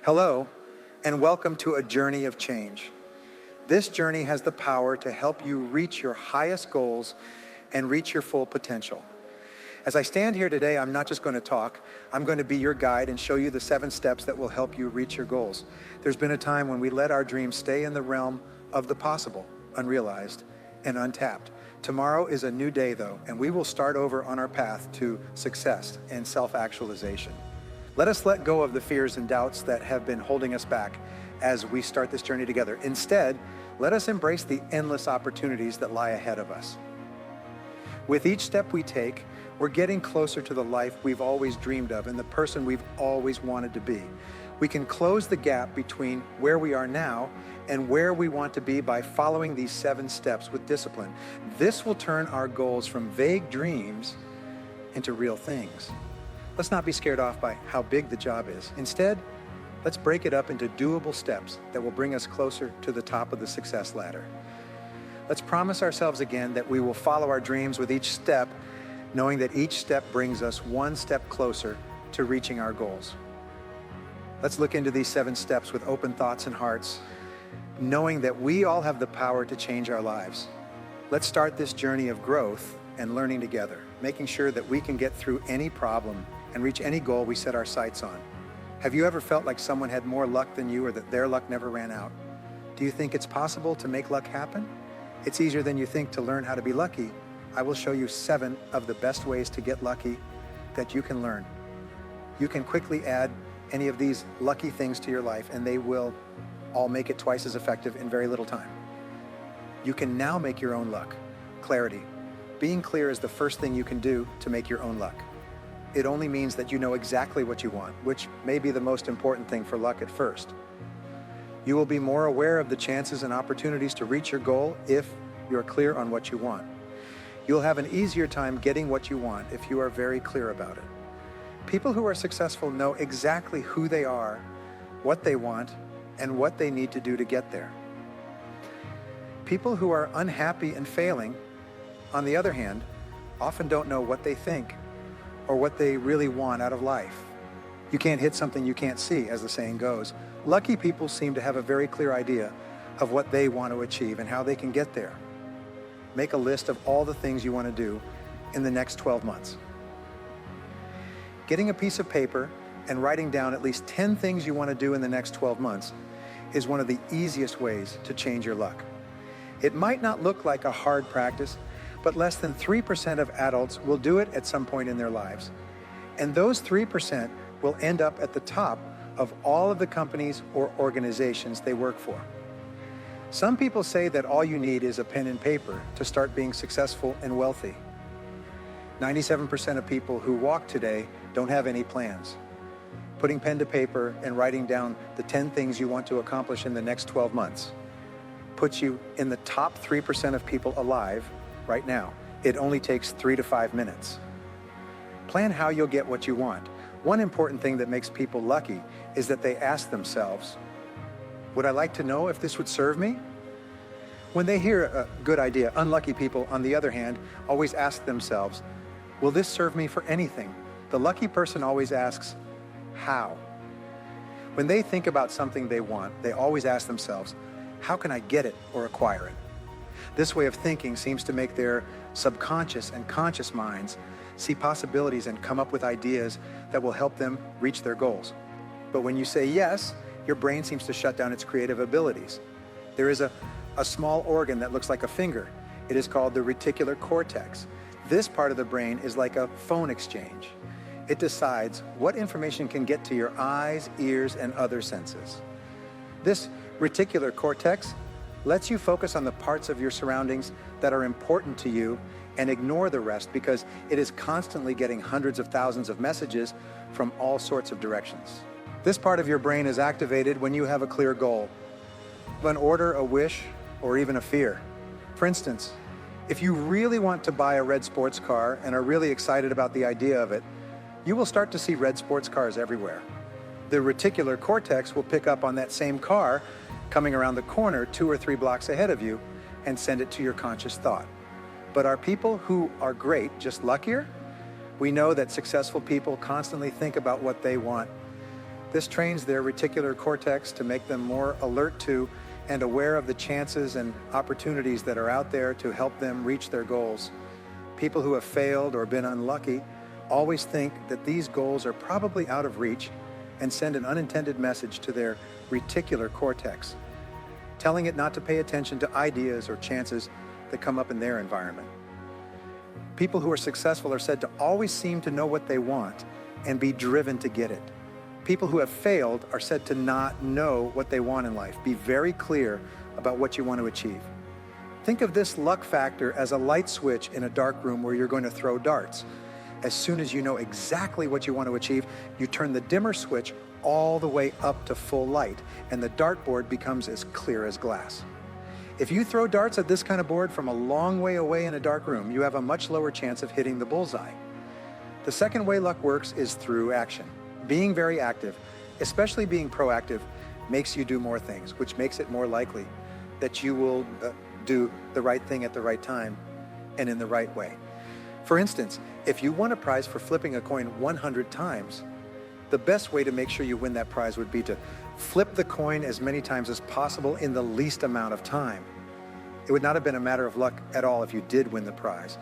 Hello, and welcome to a journey of change. This journey has the power to help you reach your highest goals and reach your full potential. As I stand here today, I'm not just going to talk. I'm going to be your guide and show you the 7 steps that will help you reach your goals. There's been a time when we let our dreams stay in the realm of the possible, unrealized, and untapped. Tomorrow is a new day, though, and we will start over on our path to success and self-actualization. Let us let go of the fears and doubts that have been holding us back as we start this journey together. Instead, let us embrace the endless opportunities that lie ahead of us. With each step we take, we're getting closer to the life we've always dreamed of and the person we've always wanted to be. We can close the gap between where we are now and where we want to be by following these 7 steps with discipline. This will turn our goals from vague dreams into real things. Let's not be scared off by how big the job is. Instead, let's break it up into doable steps that will bring us closer to the top of the success ladder. Let's promise ourselves again that we will follow our dreams with each step, knowing that each step brings us one step closer to reaching our goals. Let's look into these 7 steps with open thoughts and hearts, knowing that we all have the power to change our lives. Let's start this journey of growth and learning together, making sure that we can get through any problem and reach any goal we set our sights on. Have you ever felt like someone had more luck than you or that their luck never ran out? Do you think it's possible to make luck happen? It's easier than you think to learn how to be lucky. I will show you 7 of the best ways to get lucky that you can learn. You can quickly add any of these lucky things to your life and they will all make it twice as effective in very little time. You can now make your own luck. Clarity. Being clear is the first thing you can do to make your own luck. It only means that you know exactly what you want, which may be the most important thing for luck at first. You will be more aware of the chances and opportunities to reach your goal if you're clear on what you want. You'll have an easier time getting what you want if you are very clear about it. People who are successful know exactly who they are, what they want, and what they need to do to get there. People who are unhappy and failing, on the other hand, often don't know what they think or what they really want out of life. You can't hit something you can't see, as the saying goes. Lucky people seem to have a very clear idea of what they want to achieve and how they can get there. Make a list of all the things you want to do in the next 12 months. Getting a piece of paper and writing down at least 10 things you want to do in the next 12 months is one of the easiest ways to change your luck. It might not look like a hard practice, but less than 3% of adults will do it at some point in their lives. And those 3% will end up at the top of all of the companies or organizations they work for. Some people say that all you need is a pen and paper to start being successful and wealthy. 97% of people who walk today don't have any plans. Putting pen to paper and writing down the 10 things you want to accomplish in the next 12 months puts you in the top 3% of people alive right now. It only takes 3 to 5 minutes. Plan how you'll get what you want. One important thing that makes people lucky is that they ask themselves, would I like to know if this would serve me? When they hear a good idea, unlucky people, on the other hand, always ask themselves, will this serve me for anything? The lucky person always asks, how? When they think about something they want, they always ask themselves, how can I get it or acquire it? This way of thinking seems to make their subconscious and conscious minds see possibilities and come up with ideas that will help them reach their goals. But when you say yes, your brain seems to shut down its creative abilities. There is a small organ that looks like a finger. It is called the reticular cortex. This part of the brain is like a phone exchange. It decides what information can get to your eyes, ears, and other senses. This reticular cortex lets you focus on the parts of your surroundings that are important to you and ignore the rest because it is constantly getting hundreds of thousands of messages from all sorts of directions. This part of your brain is activated when you have a clear goal, an order, a wish, or even a fear. For instance, if you really want to buy a red sports car and are really excited about the idea of it, you will start to see red sports cars everywhere. The reticular cortex will pick up on that same car coming around the corner 2 or 3 blocks ahead of you and send it to your conscious thought. But are people who are great just luckier? We know that successful people constantly think about what they want. This trains their reticular cortex to make them more alert to and aware of the chances and opportunities that are out there to help them reach their goals. People who have failed or been unlucky always think that these goals are probably out of reach and send an unintended message to their reticular cortex, telling it not to pay attention to ideas or chances that come up in their environment. People who are successful are said to always seem to know what they want and be driven to get it. People who have failed are said to not know what they want in life. Be very clear about what you want to achieve. Think of this luck factor as a light switch in a dark room where you're going to throw darts. As soon as you know exactly what you want to achieve, you turn the dimmer switch all the way up to full light, and the dartboard becomes as clear as glass. If you throw darts at this kind of board from a long way away in a dark room, you have a much lower chance of hitting the bullseye. The second way luck works is through action. Being very active, especially being proactive, makes you do more things, which makes it more likely that you will do the right thing at the right time and in the right way. For instance, if you won a prize for flipping a coin 100 times, the best way to make sure you win that prize would be to flip the coin as many times as possible in the least amount of time. It would not have been a matter of luck at all if you did win the prize.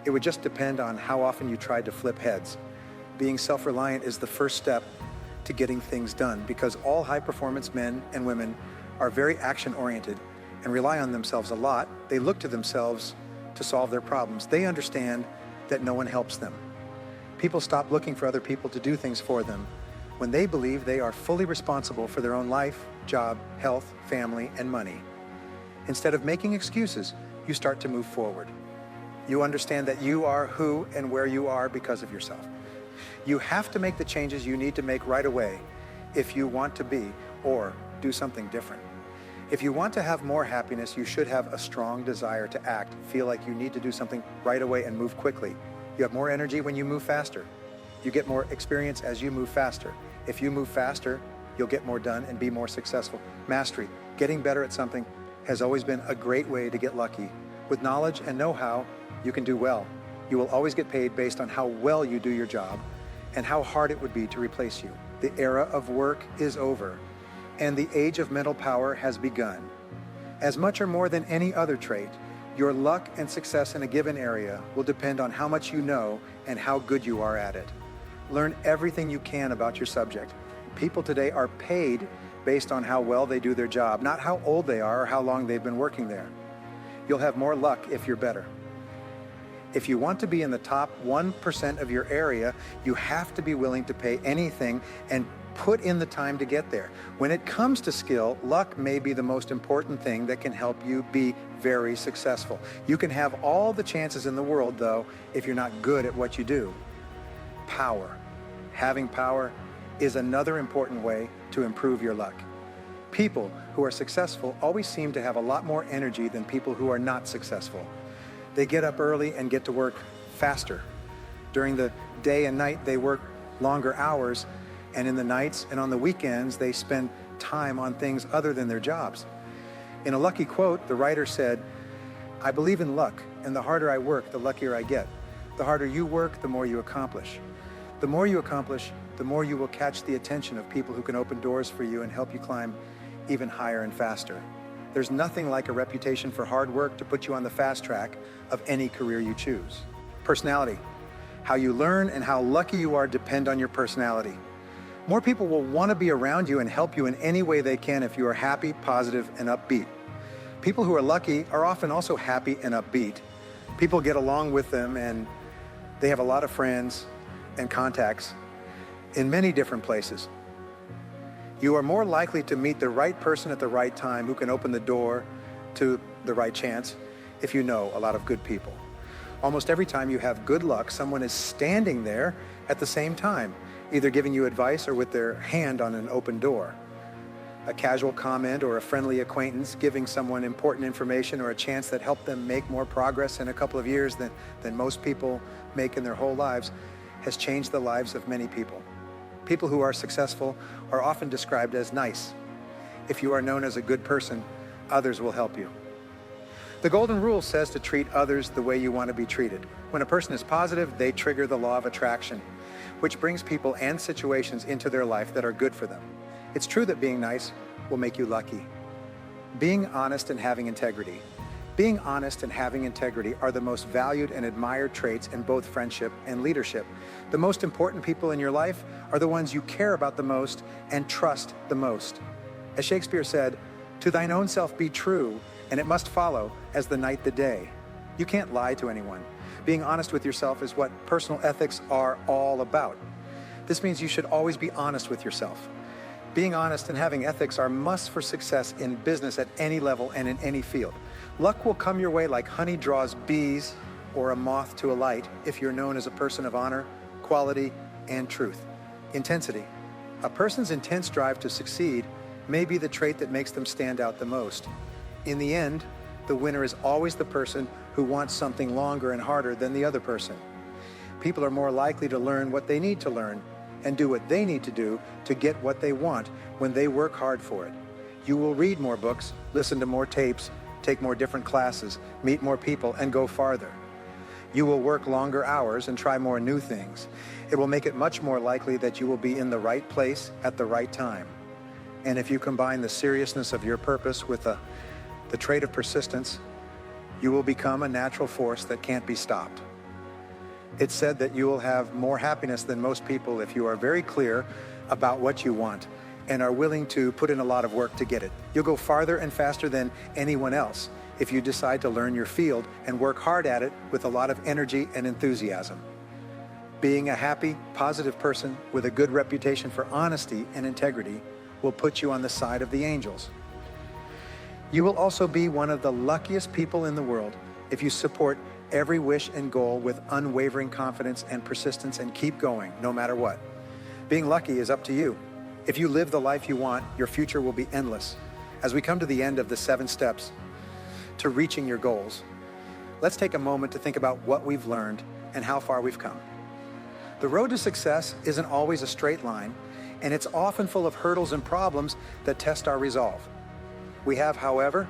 It would just depend on how often you tried to flip heads. Being self-reliant is the first step to getting things done, because all high-performance men and women are very action-oriented and rely on themselves a lot. They look to themselves to solve their problems. They understand that no one helps them. People stop looking for other people to do things for them when they believe they are fully responsible for their own life, job, health, family, and money. Instead of making excuses, you start to move forward. You understand that you are who and where you are because of yourself. You have to make the changes you need to make right away if you want to be or do something different. If you want to have more happiness, you should have a strong desire to act, feel like you need to do something right away and move quickly. You have more energy when you move faster. You get more experience as you move faster. If you move faster, you'll get more done and be more successful. Mastery, getting better at something, has always been a great way to get lucky. With knowledge and know-how, you can do well. You will always get paid based on how well you do your job and how hard it would be to replace you. The era of work is over, and the age of mental power has begun. As much or more than any other trait, your luck and success in a given area will depend on how much you know and how good you are at it. Learn everything you can about your subject. People today are paid based on how well they do their job, not how old they are or how long they've been working there. You'll have more luck if you're better. If you want to be in the top 1% of your area, you have to be willing to pay anything and put in the time to get there. When it comes to skill, luck may be the most important thing that can help you be very successful. You can have all the chances in the world, though, if you're not good at what you do. Power. Having power is another important way to improve your luck. People who are successful always seem to have a lot more energy than people who are not successful. They get up early and get to work faster. During the day and night, they work longer hours, and in the nights and on the weekends, they spend time on things other than their jobs. In a lucky quote, the writer said, "I believe in luck, and the harder I work, the luckier I get. The harder you work, the more you accomplish. The more you accomplish, the more you will catch the attention of people who can open doors for you and help you climb even higher and faster." There's nothing like a reputation for hard work to put you on the fast track of any career you choose. Personality. How you learn and how lucky you are depend on your personality. More people will want to be around you and help you in any way they can if you are happy, positive, and upbeat. People who are lucky are often also happy and upbeat. People get along with them, and they have a lot of friends and contacts in many different places. You are more likely to meet the right person at the right time who can open the door to the right chance if you know a lot of good people. Almost every time you have good luck, someone is standing there at the same time, either giving you advice or with their hand on an open door. A casual comment or a friendly acquaintance giving someone important information or a chance that helped them make more progress in a couple of years than most people make in their whole lives has changed the lives of many people. People who are successful are often described as nice. If you are known as a good person, others will help you. The golden rule says to treat others the way you want to be treated. When a person is positive, they trigger the law of attraction. which brings people and situations into their life that are good for them. It's true that being nice will make you lucky. Being honest and having integrity. Being honest and having integrity are the most valued and admired traits in both friendship and leadership. The most important people in your life are the ones you care about the most and trust the most. As Shakespeare said, "To thine own self be true, and it must follow as the night the day." You can't lie to anyone. Being honest with yourself is what personal ethics are all about. This means you should always be honest with yourself. Being honest and having ethics are musts for success in business at any level and in any field. Luck will come your way like honey draws bees or a moth to a light if you're known as a person of honor, quality, and truth. Intensity. A person's intense drive to succeed may be the trait that makes them stand out the most. In the end, the winner is always the person who wants something longer and harder than the other person. People are more likely to learn what they need to learn and do what they need to do to get what they want when they work hard for it. You will read more books, listen to more tapes, take more different classes, meet more people, and go farther. You will work longer hours and try more new things. It will make it much more likely that you will be in the right place at the right time. And if you combine the seriousness of your purpose with the trait of persistence, you will become a natural force that can't be stopped. It's said that you will have more happiness than most people if you are very clear about what you want and are willing to put in a lot of work to get it. You'll go farther and faster than anyone else if you decide to learn your field and work hard at it with a lot of energy and enthusiasm. Being a happy, positive person with a good reputation for honesty and integrity will put you on the side of the angels. You will also be one of the luckiest people in the world if you support every wish and goal with unwavering confidence and persistence and keep going no matter what. Being lucky is up to you. If you live the life you want, your future will be endless. As we come to the end of the 7 steps to reaching your goals, let's take a moment to think about what we've learned and how far we've come. The road to success isn't always a straight line, and it's often full of hurdles and problems that test our resolve. We have, however,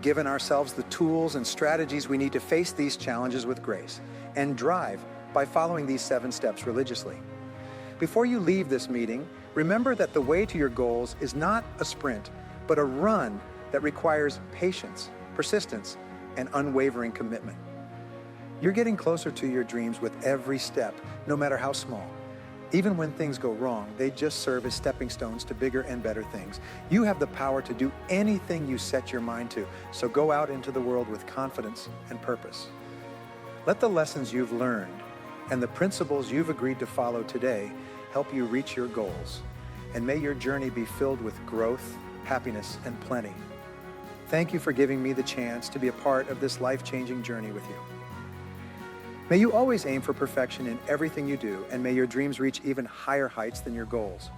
given ourselves the tools and strategies we need to face these challenges with grace and drive by following these 7 steps religiously. Before you leave this meeting, remember that the way to your goals is not a sprint, but a run that requires patience, persistence, and unwavering commitment. You're getting closer to your dreams with every step, no matter how small. Even when things go wrong, they just serve as stepping stones to bigger and better things. You have the power to do anything you set your mind to, so go out into the world with confidence and purpose. Let the lessons you've learned and the principles you've agreed to follow today help you reach your goals. And may your journey be filled with growth, happiness, and plenty. Thank you for giving me the chance to be a part of this life-changing journey with you. May you always aim for perfection in everything you do, and may your dreams reach even higher heights than your goals.